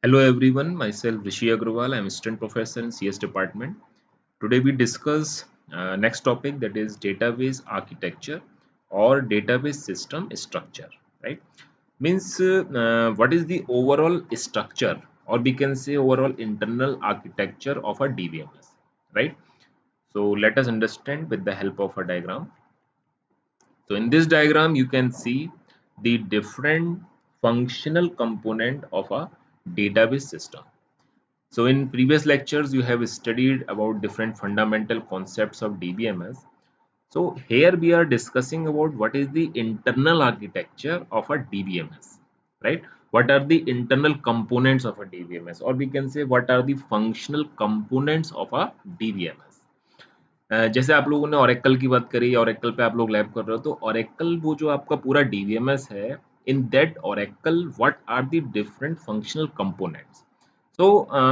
Hello everyone, myself Rishi Agrawal. I'm assistant professor in CS department. Today we discuss next topic, that is database architecture or database system structure. Right? Means what is the overall structure, or we can say overall internal architecture of a DBMS. Right? So let us understand with the help of a diagram. So in this diagram, you can see the different functional component of a database system. So in previous lectures, you have studied about different fundamental concepts of DBMS. So here we are discussing about what is the internal architecture of a DBMS, right? What are the internal components of a DBMS, or we can say what are the functional components of a DBMS. जैसे आप लोगों ने Oracle की बात करी, Oracle पे आप लोग लैब कर रहे हो, तो ओरेकल वो जो आपका पूरा डीबीएमएस है, in that Oracle what are the different functional components. So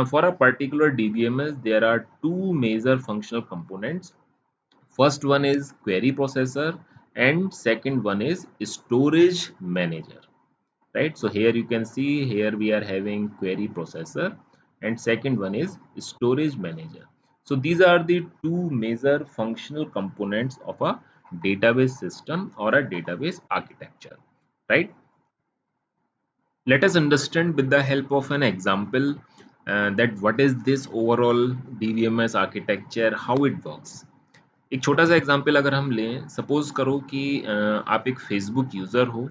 for a particular DBMS, there are two major functional components. First one is query processor and second one is storage manager. Right? So here you can see, here we are having query processor and second one is storage manager. So these are the two major functional components of a database system or a database architecture. Right? Let us understand with the help of an example that what is this overall DBMS architecture, how it works. एक छोटा सा example अगर हम लें, suppose करो कि आप एक फेसबुक यूज़र हो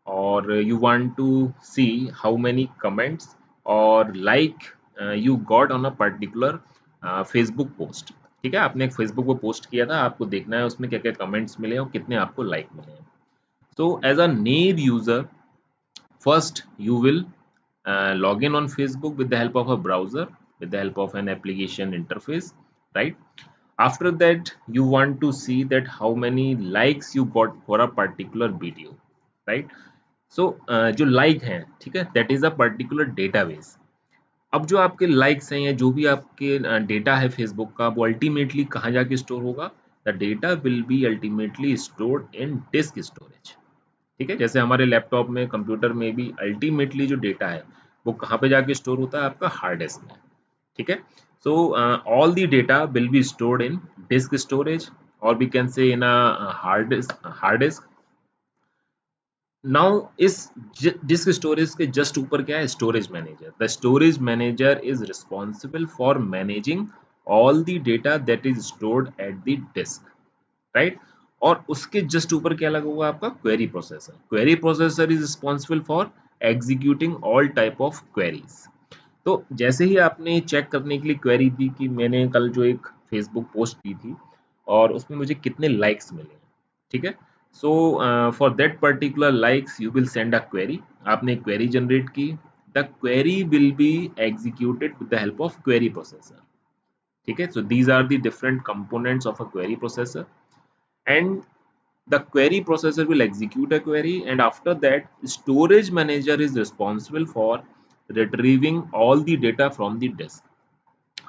और you want to see how many comments और like you got on a particular Facebook post. ठीक है, आपने एक फेसबुक पे पोस्ट किया था, आपको देखना है उसमें क्या क्या कमेंट्स मिले और कितने आपको लाइक मिले हैं. So as a naive user, first you will log in on Facebook with the help of a browser, with the help of an application interface, right? After that you want to see that how many likes you got for a particular video, right? So जो like हैं, ठीक है, that is a particular database. अब जो आपके likes हैं या जो भी आपके डेटा है फेसबुक का, वो अल्टीमेटली कहाँ जाके स्टोर होगा? The data will be ultimately stored in disk storage. ठीक है, जैसे हमारे लैपटॉप में, कंप्यूटर में भी अल्टीमेटली जो डेटा है वो कहाँ पे जाके स्टोर होता है? आपका हार्ड डिस्क में. ठीक है. So all the data will be stored in disk storage, और we can say in a hard disk. Now इस डिस्क स्टोरेज के जस्ट ऊपर क्या है? Storage manager. The storage manager is responsible for managing all the data that is stored at the disk, right? और उसके just ऊपर क्या लगा हुआ है? आपका query processor. Query processor is responsible for executing all type of queries. तो जैसे ही आपने चेक करने के लिए क्वेरी दी कि मैंने कल जो एक फेसबुक पोस्ट की थी और उसमें मुझे कितने लाइक्स मिले, ठीक है, so for that particular likes you will send a query. आपने क्वेरी जनरेट की. The query will be executed with the help of query processor. ठीक है, so these are the different components of a query processor. And the query processor will execute a query, and after that storage manager is responsible for retrieving all the data from the disk.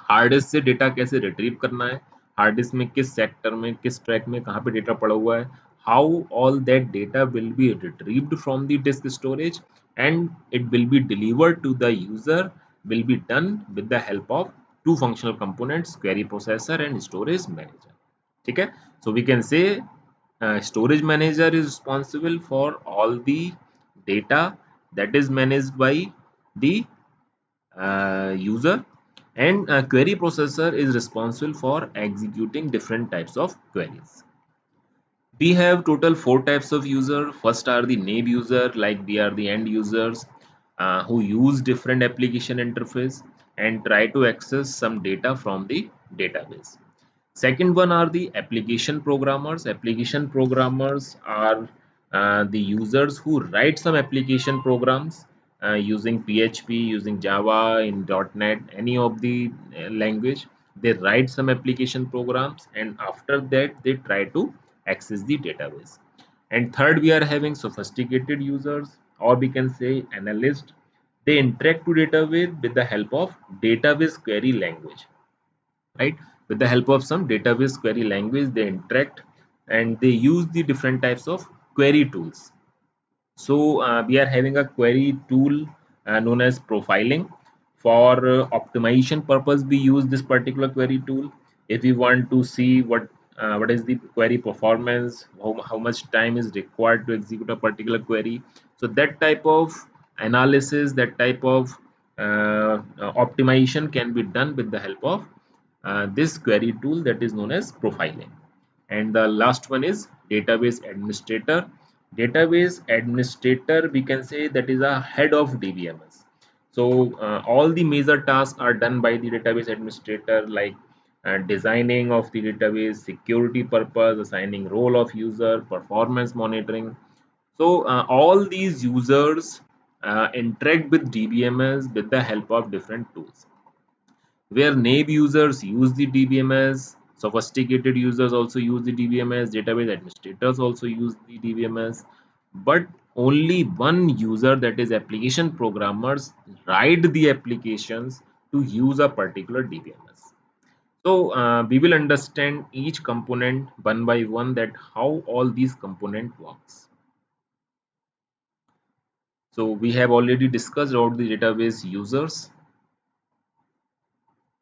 Hard disk से data कैसे retrieve करना है, hard disk में किस sector में, किस track में कहाँ पे डेटा पड़ा हुआ है, how all that data will be retrieved from the disk storage and it will be delivered to the user, will be done with the help of two functional components, query processor and storage manager. ठीक है, so we can say storage manager is responsible for all the data that is managed by the user, and query processor is responsible for executing different types of queries. We have total four types of user. First are the name user, like they are the end users who use different application interface and try to access some data from the database. Second one are the application programmers. Application programmers are the users who write some application programs using PHP, using Java, in .NET, any of the language. They write some application programs and after that they try to access the database. And third, we are having sophisticated users, or we can say analysts. They interact to database with the help of database query language, right? With the help of some database query language they interact, and they use the different types of query tools. So we are having a query tool known as profiling. For optimization purpose we use this particular query tool. If we want to see what is the query performance, how much time is required to execute a particular query, so that type of analysis, that type of optimization can be done with the help of this query tool that is known as profiling. And the last one is database administrator. Database administrator, we can say, that is a head of DBMS. So all the major tasks are done by the database administrator, like designing of the database, security purpose, assigning role of user, performance monitoring. So all these users interact with DBMS with the help of different tools, where naive users use the DBMS, sophisticated users also use the DBMS, database administrators also use the DBMS, but only one user, that is application programmers, write the applications to use a particular DBMS. So we will understand each component one by one, that how all these component works. So we have already discussed about the database users.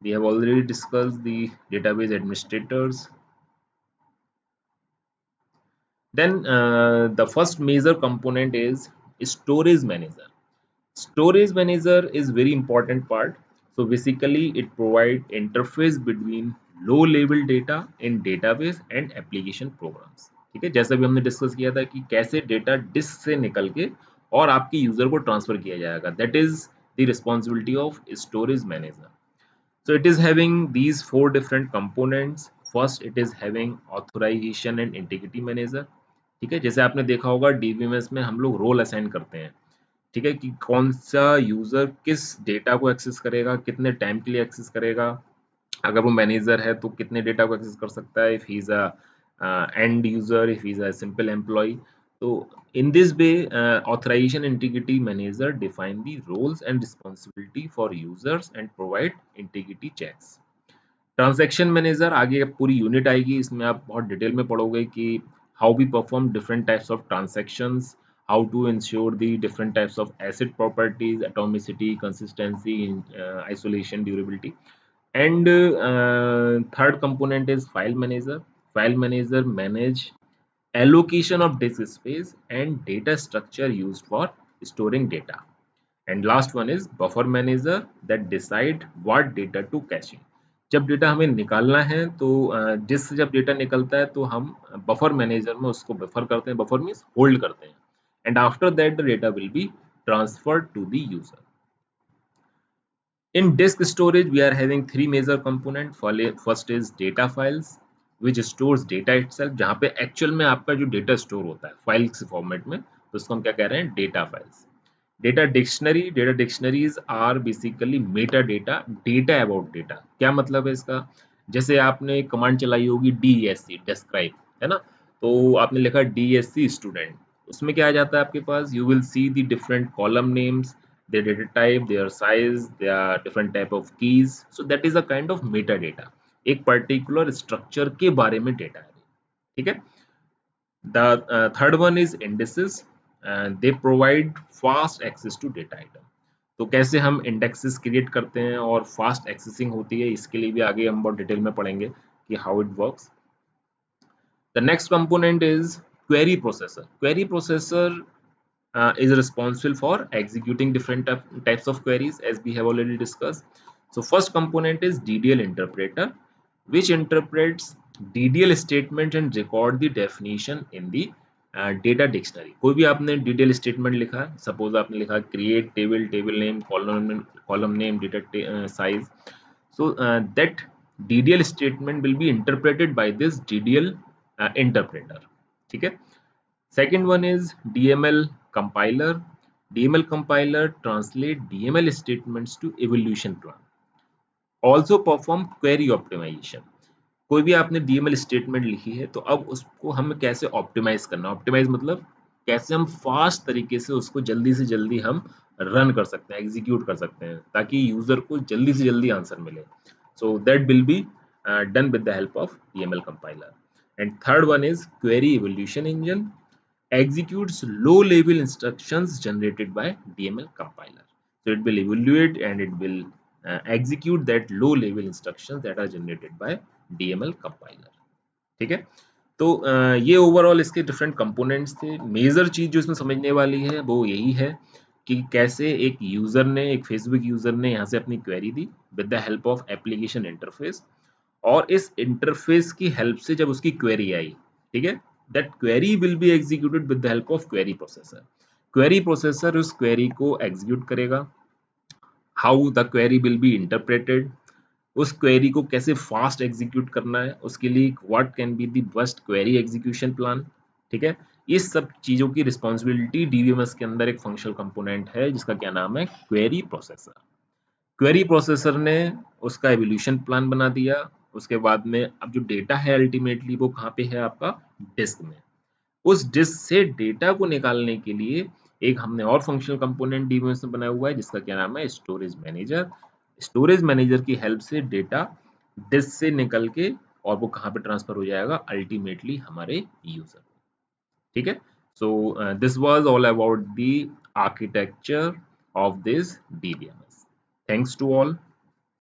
We have already discussed the database administrators. Then the first major component is storage manager. Storage manager is very important part. So basically it provide interface between low level data in database and application programs. ठीक है, जैसा भी हमने discuss किया था कि कैसे data disc से निकल के और आपके यूजर को ट्रांसफर किया जाएगा, that is the responsibility of storage manager. So it is having these four different components. First, it is having authorization and integrity manager. ठीक है, जैसे आपने देखा होगा DBMS में हम लोग रोल असाइन करते हैं. ठीक है, कि कौन सा यूजर किस डेटा को एक्सेस करेगा, कितने टाइम के लिए एक्सेस करेगा. अगर वो मैनेजर है तो कितने डेटा को एक्सेस कर सकता है, if he is a end user, if he is a simple employee. तो in this way, authorization integrity manager define the roles and responsibility for users and provide integrity checks. Transaction manager आगे पूरी unit आएगी, इसमें आप बहुत detail में पढ़ोगे कि how we perform different types of transactions, how to ensure the different types of ACID properties, atomicity, consistency, isolation, durability. And third component is file manager. File manager manage allocation of disk space and data structure used for storing data. And last one is buffer manager that decide what data to cache. जब data हमें निकालना है तो disc जब data निकलता है तो हम बफर मैनेजर में उसको बफर करते हैं. बफर मीन्स होल्ड करते हैं. And after that the data will be transferred to the user. In disk storage, we are having three major components. First is data files, which stores data itself. जहाँ पे actual में आपका जो data store होता है files format में, तो उसको हम क्या कह रहे हैं, data files. Data dictionary, data dictionaries are basically metadata, data about data. क्या मतलब है इसका? जैसे आपने कमांड चलाई होगी DESC, describe, है ना? तो आपने लिखा DESC student, उसमें क्या आ जाता है आपके पास? You will see the different column names, their data type, their size, their different type of keys. So that is a kind of metadata. एक particular structure के बारे में data है. ठीक है? The third one is indices, and they provide fast access to data item. तो कैसे हम इंडेक्सेस क्रिएट करते हैं और फास्ट एक्सेसिंग होती है, इसके लिए भी आगे हम बहुत डिटेल में पढ़ेंगे कि how it works. The next component is query processor. Query processor is responsible for executing different types of queries, as we have already discussed. So first component is DDL interpreter, which interprets DDL statement and record the definition in the data dictionary. कोई भी आपने DDL statement लिखा, suppose आपने लिखा create table, table name, column name, data size. So that DDL statement will be interpreted by this DDL interpreter. ठीक है. Second one is DML compiler. DML compiler translate DML statements to evolution plan. Also perform query optimization. कोई भी आपने DML statement लिखी है तो अब उसको हमें कैसे ऑप्टिमाइज करना. ऑप्टिमाइज मतलब कैसे हम फास्ट तरीके से उसको जल्दी से जल्दी हम रन कर सकते हैं, एग्जीक्यूट कर सकते हैं, ताकि यूजर को जल्दी से जल्दी आंसर मिले. So that will be done with the help of DML compiler. And third one is query evolution engine, executes low level instructions generated by DML compiler. So it will evaluate and it will execute that low level instructions that are generated by DML compiler. ठीक है, तो ये overall इसके different components थे। Major चीज जो इसमें समझने वाली है वो यही है कि कैसे एक यूजर ने, एक फेसबुक यूजर ने यहाँ से अपनी query the with the help of application interface, और इस इंटरफेस की हेल्प से जब उसकी क्वेरी आई, ठीक है, that query will be executed with the help of query processor. Query processor उस क्वेरी को एग्जीक्यूट करेगा। How the query will be interpreted, उस क्वेरी को कैसे फास्ट एग्जीक्यूट करना है, उसके लिए what can be the best query execution plan, ठीक है। इस सब चीजों की रिस्पॉन्सिबिलिटी डीबीएमएस के अंदर एक फंक्शनल कंपोनेंट है जिसका क्या नाम है, क्वेरी प्रोसेसर। क्वेरी प्रोसेसर ने उसका एवोल्यूशन प्लान बना दिया। उसके बाद में अब जो डेटा है अल्टीमेटली वो कहाँ पे है, आपका डिस्क में। उस डिस्क से डेटा को निकालने के लिए एक हमने और फंक्शनल कंपोनेंट डीबीएमएस में बनाया हुआ है जिसका क्या नाम है, स्टोरेज मैनेजर। स्टोरेज मैनेजर की हेल्प से डेटा डिस्क से निकल के और वो कहाँ पे ट्रांसफर हो जाएगा, अल्टीमेटली हमारे यूजर, ठीक है। So this was all about the architecture of this DBMS. Thanks to all.